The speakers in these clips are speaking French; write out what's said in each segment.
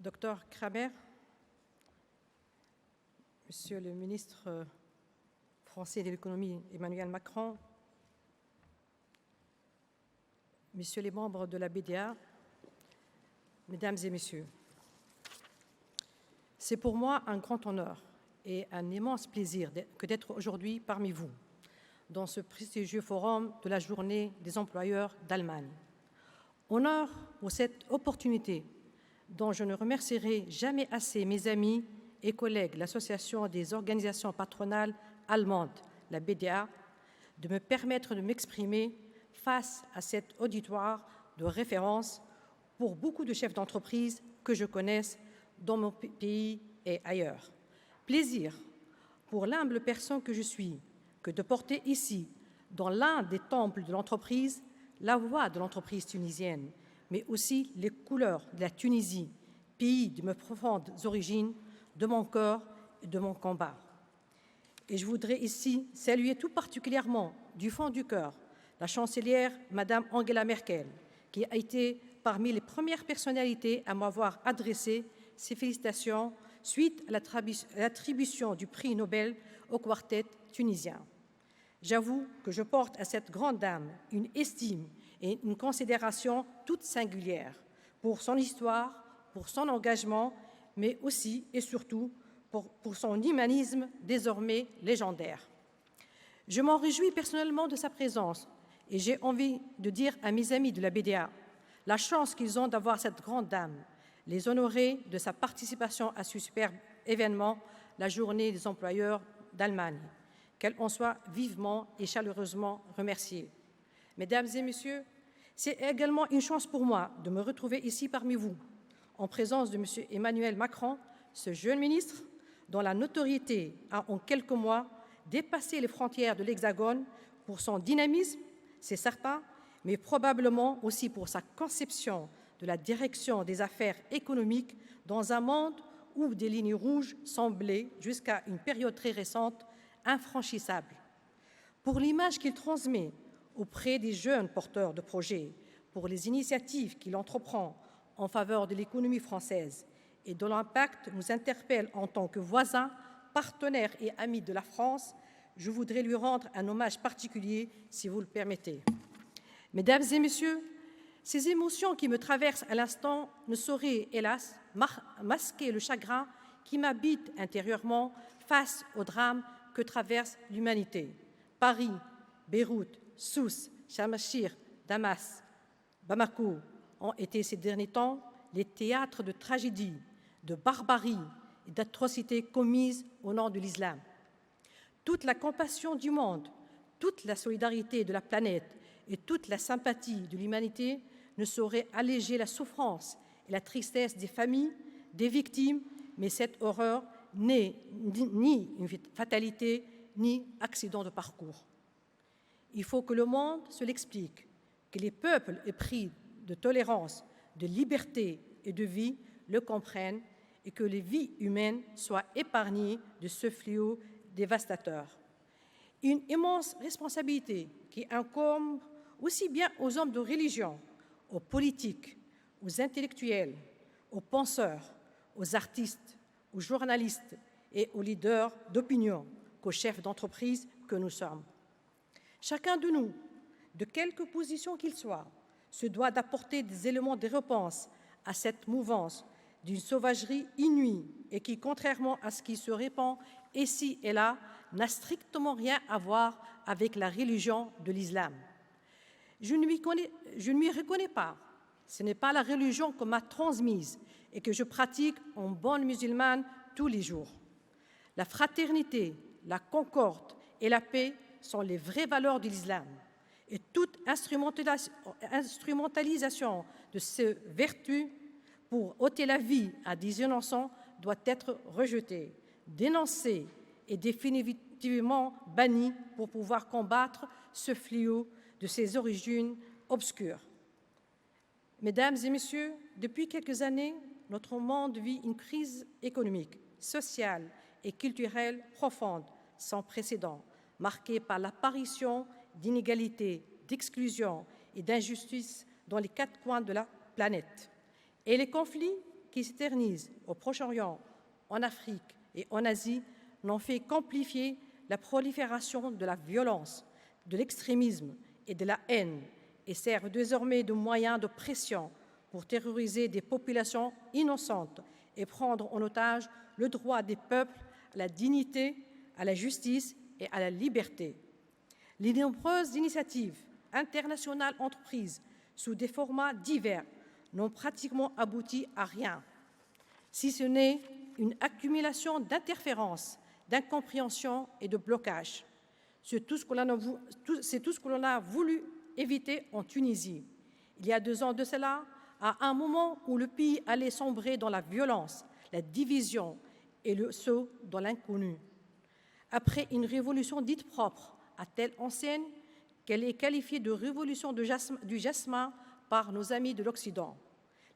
Docteur Kramer, Monsieur le ministre français de l'économie Emmanuel Macron, Messieurs les membres de la BDA, Mesdames et Messieurs, c'est pour moi un grand honneur et un immense plaisir que d'être aujourd'hui parmi vous dans ce prestigieux forum de la Journée des employeurs d'Allemagne. Honneur pour cette opportunité dont je ne remercierai jamais assez mes amis et collègues, l'Association des organisations patronales allemandes, la BDA, de me permettre de m'exprimer face à cet auditoire de référence pour beaucoup de chefs d'entreprise que je connaisse dans mon pays et ailleurs. Plaisir pour l'humble personne que je suis que de porter ici, dans l'un des temples de l'entreprise, la voix de l'entreprise tunisienne, mais aussi les couleurs de la Tunisie, pays de mes profondes origines, de mon cœur et de mon combat. Et je voudrais ici saluer tout particulièrement, du fond du cœur, la chancelière Madame Angela Merkel, qui a été parmi les premières personnalités à m'avoir adressé ses félicitations suite à l'attribution du prix Nobel au quartet tunisien. J'avoue que je porte à cette grande dame une estime et une considération toute singulière pour son histoire, pour son engagement, mais aussi et surtout pour son humanisme désormais légendaire. Je m'en réjouis personnellement de sa présence et j'ai envie de dire à mes amis de la BDA la chance qu'ils ont d'avoir cette grande dame, les honorer de sa participation à ce superbe événement, la Journée des employeurs d'Allemagne. Qu'elle en soit vivement et chaleureusement remerciée. Mesdames et Messieurs, c'est également une chance pour moi de me retrouver ici parmi vous, en présence de M. Emmanuel Macron, ce jeune ministre dont la notoriété a en quelques mois dépassé les frontières de l'Hexagone pour son dynamisme, c'est certain, mais probablement aussi pour sa conception de la direction des affaires économiques dans un monde où des lignes rouges semblaient, jusqu'à une période très récente, infranchissable. Pour l'image qu'il transmet auprès des jeunes porteurs de projets, pour les initiatives qu'il entreprend en faveur de l'économie française et dont l'impact nous interpelle en tant que voisins, partenaires et amis de la France, je voudrais lui rendre un hommage particulier, si vous le permettez. Mesdames et Messieurs, ces émotions qui me traversent à l'instant ne sauraient, hélas, masquer le chagrin qui m'habite intérieurement face au drame que traverse l'humanité. Paris, Beyrouth, Sousse, Sharm el-Sheikh, Damas, Bamako ont été ces derniers temps les théâtres de tragédies, de barbarie et d'atrocités commises au nom de l'islam. Toute la compassion du monde, toute la solidarité de la planète et toute la sympathie de l'humanité ne sauraient alléger la souffrance et la tristesse des familles, des victimes, mais cette horreur n'est ni une fatalité, ni accident de parcours. Il faut que le monde se l'explique, que les peuples épris de tolérance, de liberté et de vie le comprennent et que les vies humaines soient épargnées de ce fléau dévastateur. Une immense responsabilité qui incombe aussi bien aux hommes de religion, aux politiques, aux intellectuels, aux penseurs, aux artistes, aux journalistes et aux leaders d'opinion qu'aux chefs d'entreprise que nous sommes. Chacun de nous, de quelque position qu'il soit, se doit d'apporter des éléments de réponse à cette mouvance d'une sauvagerie inouïe et qui, contrairement à ce qui se répand ici et là, n'a strictement rien à voir avec la religion de l'islam. Je ne m'y reconnais pas. Ce n'est pas la religion qu'on m'a transmise et que je pratique en bonne musulmane tous les jours. La fraternité, la concorde et la paix sont les vraies valeurs de l'islam. Et toute instrumentalisation de ces vertus pour ôter la vie à des innocents doit être rejetée, dénoncée et définitivement bannie pour pouvoir combattre ce fléau de ses origines obscures. Mesdames et Messieurs, depuis quelques années, notre monde vit une crise économique, sociale et culturelle profonde, sans précédent, marquée par l'apparition d'inégalités, d'exclusion et d'injustices dans les quatre coins de la planète. Et les conflits qui s'éternisent au Proche-Orient, en Afrique et en Asie n'ont fait qu'amplifier la prolifération de la violence, de l'extrémisme et de la haine et servent désormais de moyens de pression pour terroriser des populations innocentes et prendre en otage le droit des peuples à la dignité, à la justice et à la liberté. Les nombreuses initiatives internationales entreprises sous des formats divers n'ont pratiquement abouti à rien, si ce n'est une accumulation d'interférences, d'incompréhension et de blocages. C'est tout ce que l'on a voulu éviter en Tunisie. Il y a 2 ans de cela, à un moment où le pays allait sombrer dans la violence, la division et le saut dans l'inconnu. Après une révolution dite propre à telle enseigne qu'elle est qualifiée de révolution du jasmin par nos amis de l'Occident.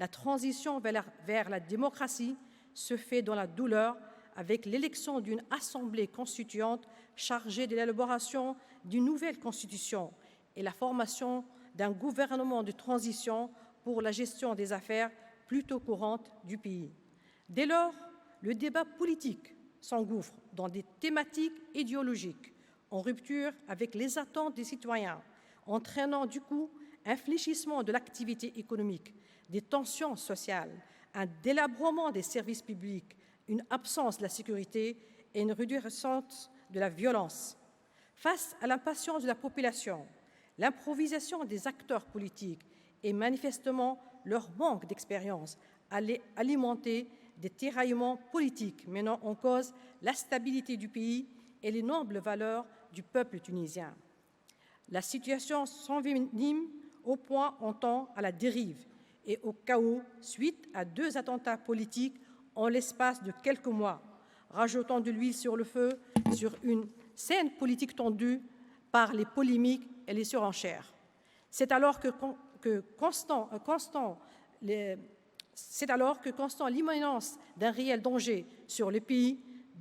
La transition vers la démocratie se fait dans la douleur avec l'élection d'une assemblée constituante chargée de l'élaboration d'une nouvelle constitution et la formation d'un gouvernement de transition pour la gestion des affaires plutôt courantes du pays. Dès lors, le débat politique s'engouffre dans des thématiques idéologiques en rupture avec les attentes des citoyens, entraînant du coup un fléchissement de l'activité économique, des tensions sociales, un délabrement des services publics, une absence de la sécurité et une recrudescence de la violence. Face à l'impatience de la population, l'improvisation des acteurs politiques et manifestement leur manque d'expérience allait alimenter des tiraillements politiques menant en cause la stabilité du pays et les nobles valeurs du peuple tunisien. La situation s'envenime au point on tend à la dérive et au chaos suite à 2 attentats politiques en l'espace de quelques mois, rajoutant de l'huile sur le feu sur une scène politique tendue par les polémiques et les surenchères. C'est alors que constant l'imminence d'un réel danger sur le pays,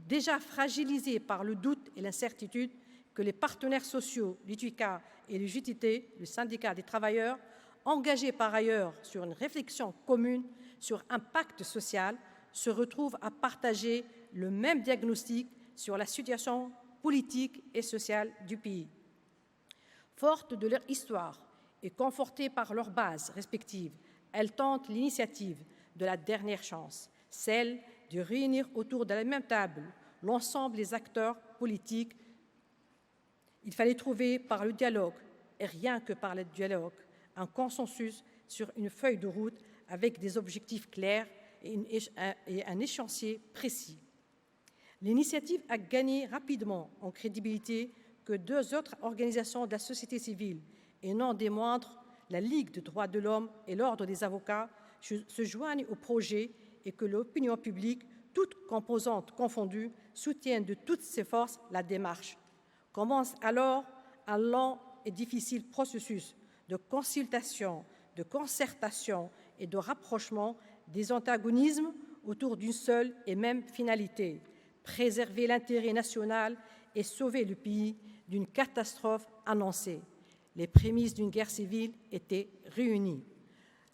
déjà fragilisé par le doute et l'incertitude, que les partenaires sociaux, l'UTICA et le JTT, le syndicat des travailleurs, engagés par ailleurs sur une réflexion commune sur un pacte social, se retrouvent à partager le même diagnostic sur la situation politique et sociale du pays. Fortes de leur histoire et confortées par leurs bases respectives, elles tentent l'initiative de la dernière chance, celle de réunir autour de la même table l'ensemble des acteurs politiques. Il fallait trouver par le dialogue, et rien que par le dialogue, un consensus sur une feuille de route avec des objectifs clairs et un échéancier précis. L'initiative a gagné rapidement en crédibilité que 2 autres organisations de la société civile, et non des moindres, la Ligue des droits de l'homme et l'Ordre des avocats, se joignent au projet et que l'opinion publique, toutes composantes confondues, soutiennent de toutes ses forces la démarche. Commence alors un lent et difficile processus de consultation, de concertation et de rapprochement des antagonismes autour d'une seule et même finalité, préserver l'intérêt national et sauver le pays d'une catastrophe annoncée. Les prémices d'une guerre civile étaient réunies.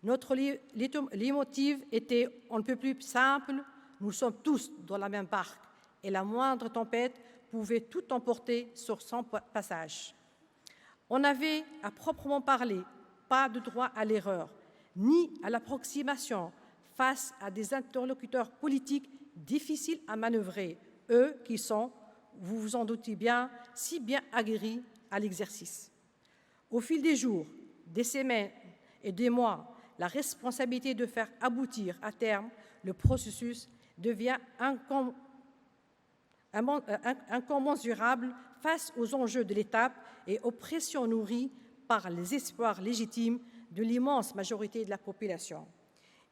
Notre leitmotiv était on ne peut plus simple, nous sommes tous dans la même barque et la moindre tempête pouvait tout emporter sur son passage. On n'avait, à proprement parler, pas de droit à l'erreur, ni à l'approximation face à des interlocuteurs politiques difficiles à manœuvrer, eux qui sont, vous vous en doutez bien, si bien aguerris à l'exercice. Au fil des jours, des semaines et des mois, la responsabilité de faire aboutir à terme le processus devient incommensurable face aux enjeux de l'étape et aux pressions nourries par les espoirs légitimes de l'immense majorité de la population.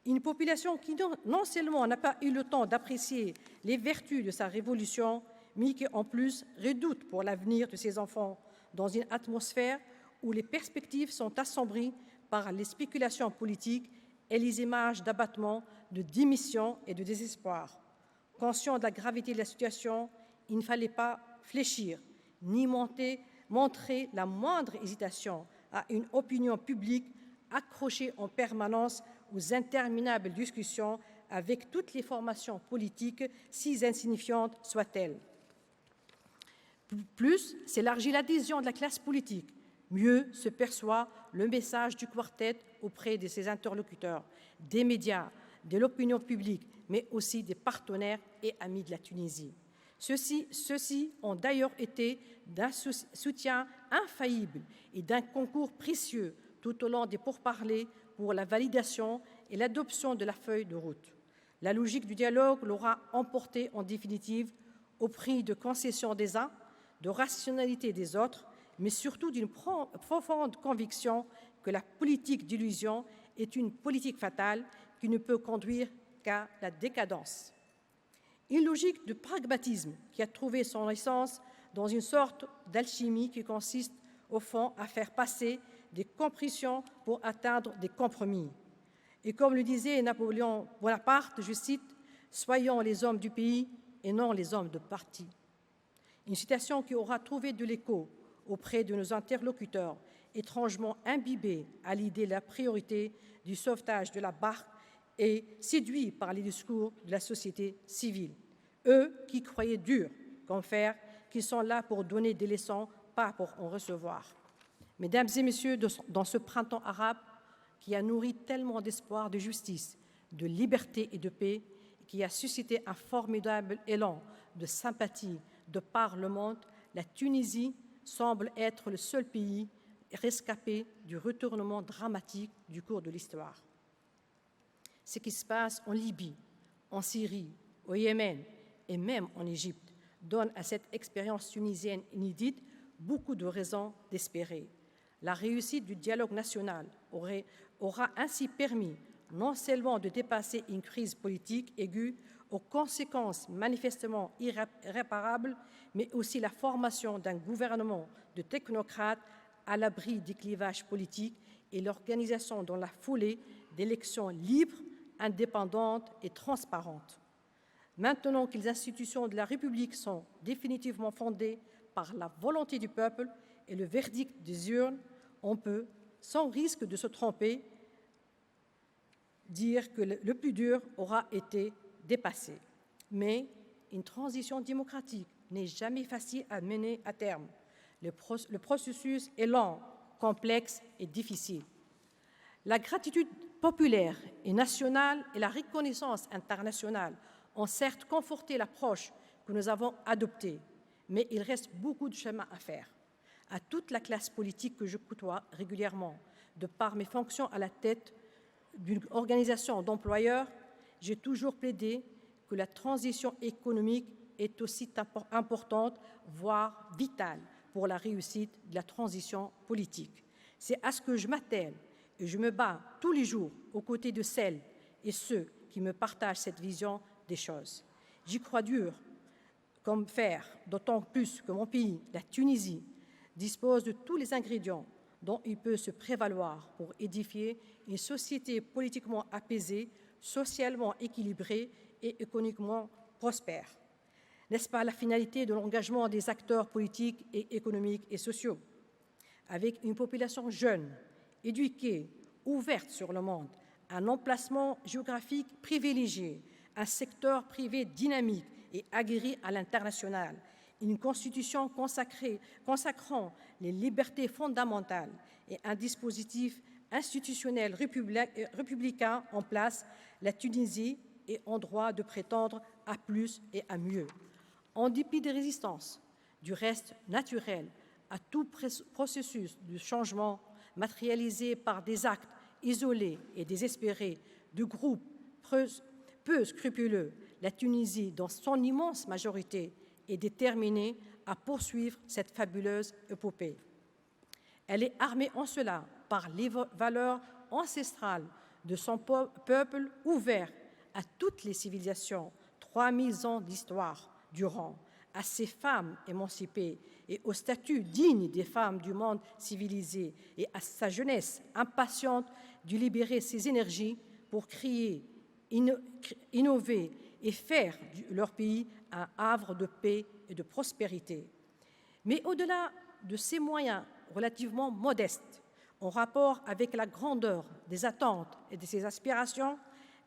Une population qui non seulement n'a pas eu le temps d'apprécier les vertus de sa révolution, mais qui en plus redoute pour l'avenir de ses enfants dans une atmosphère où les perspectives sont assombries par les spéculations politiques et les images d'abattement, de démission et de désespoir. Conscient de la gravité de la situation, il ne fallait pas fléchir, ni montrer la moindre hésitation à une opinion publique accrochée en permanence aux interminables discussions avec toutes les formations politiques, si insignifiantes soient-elles. Plus s'élargit l'adhésion de la classe politique, mieux se perçoit le message du quartet auprès de ses interlocuteurs, des médias, de l'opinion publique, mais aussi des partenaires et amis de la Tunisie. Ceux-ci ont d'ailleurs été d'un soutien infaillible et d'un concours précieux tout au long des pourparlers pour la validation et l'adoption de la feuille de route. La logique du dialogue l'aura emporté en définitive au prix de concessions des uns, de rationalité des autres, mais surtout d'une profonde conviction que la politique d'illusion est une politique fatale qui ne peut conduire qu'à la décadence. Une logique de pragmatisme qui a trouvé son essence dans une sorte d'alchimie qui consiste, au fond, à faire passer des compressions pour atteindre des compromis. Et comme le disait Napoléon Bonaparte, je cite, « Soyons les hommes du pays et non les hommes de parti ». Une citation qui aura trouvé de l'écho auprès de nos interlocuteurs, étrangement imbibés à l'idée de la priorité du sauvetage de la barque et séduits par les discours de la société civile. Eux qui croyaient dur comme fer, qui sont là pour donner des leçons, pas pour en recevoir. Mesdames et messieurs, dans ce printemps arabe qui a nourri tellement d'espoir de justice, de liberté et de paix, qui a suscité un formidable élan de sympathie de par le monde, la Tunisie semble être le seul pays rescapé du retournement dramatique du cours de l'histoire. Ce qui se passe en Libye, en Syrie, au Yémen et même en Égypte donne à cette expérience tunisienne inédite beaucoup de raisons d'espérer. La réussite du dialogue national aura ainsi permis non seulement de dépasser une crise politique aiguë aux conséquences manifestement irréparables, mais aussi la formation d'un gouvernement de technocrates à l'abri des clivages politiques et l'organisation dans la foulée d'élections libres, indépendantes et transparentes. Maintenant que les institutions de la République sont définitivement fondées par la volonté du peuple et le verdict des urnes, on peut, sans risque de se tromper, dire que le plus dur aura été dépassé. Mais une transition démocratique n'est jamais facile à mener à terme. Le processus est lent, complexe et difficile. La gratitude populaire et nationale et la reconnaissance internationale ont certes conforté l'approche que nous avons adoptée, mais il reste beaucoup de chemin à faire. À toute la classe politique que je côtoie régulièrement, de par mes fonctions à la tête d'une organisation d'employeurs, j'ai toujours plaidé que la transition économique est aussi importante, voire vitale, pour la réussite de la transition politique. C'est à ce que je m'attelle et je me bats tous les jours aux côtés de celles et ceux qui me partagent cette vision des choses. J'y crois dur comme fer, d'autant plus que mon pays, la Tunisie, dispose de tous les ingrédients dont il peut se prévaloir pour édifier une société politiquement apaisée, socialement équilibrée et économiquement prospère. N'est-ce pas la finalité de l'engagement des acteurs politiques et économiques et sociaux? Avec une population jeune, éduquée, ouverte sur le monde, un emplacement géographique privilégié, un secteur privé dynamique et aguerri à l'international, une constitution consacrant les libertés fondamentales et un dispositif institutionnel républicain en place, la Tunisie est en droit de prétendre à plus et à mieux. En dépit des résistances, du reste naturel à tout processus de changement matérialisé par des actes isolés et désespérés de groupes peu scrupuleux, la Tunisie, dans son immense majorité, est déterminée à poursuivre cette fabuleuse épopée. Elle est armée en cela par les valeurs ancestrales de son peuple ouvert à toutes les civilisations, 3000 ans d'histoire durant, à ses femmes émancipées et au statut digne des femmes du monde civilisé et à sa jeunesse impatiente de libérer ses énergies pour créer, innover et faire de leur pays un havre de paix et de prospérité. Mais au-delà de ces moyens relativement modestes, en rapport avec la grandeur des attentes et de ses aspirations,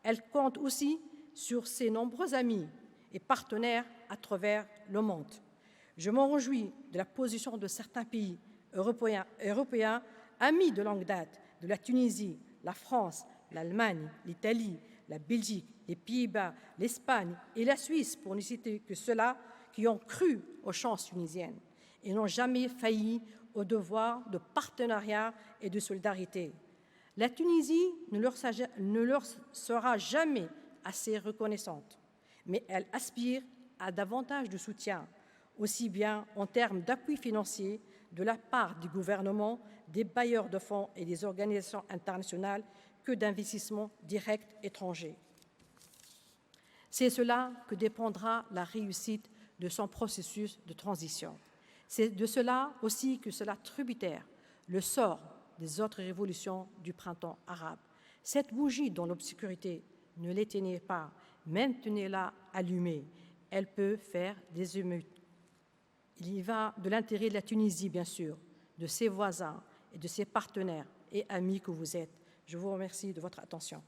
elle compte aussi sur ses nombreux amis et partenaires à travers le monde. Je m'en réjouis de la position de certains pays européens amis de longue date, de la Tunisie, la France, l'Allemagne, l'Italie, la Belgique, les Pays-Bas, l'Espagne et la Suisse, pour ne citer que ceux-là, qui ont cru aux chances tunisiennes et n'ont jamais failli au devoir de partenariat et de solidarité. La Tunisie ne leur sera jamais assez reconnaissante, mais elle aspire à davantage de soutien, aussi bien en termes d'appui financier de la part du gouvernement, des bailleurs de fonds et des organisations internationales que d'investissements directs étrangers. C'est cela que dépendra la réussite de son processus de transition. C'est de cela aussi que sera tributaire le sort des autres révolutions du printemps arabe. Cette bougie dans l'obscurité, ne l'éteignez pas, maintenez-la allumée. Elle peut faire des émeutes. Il y va de l'intérêt de la Tunisie, bien sûr, de ses voisins et de ses partenaires et amis que vous êtes. Je vous remercie de votre attention.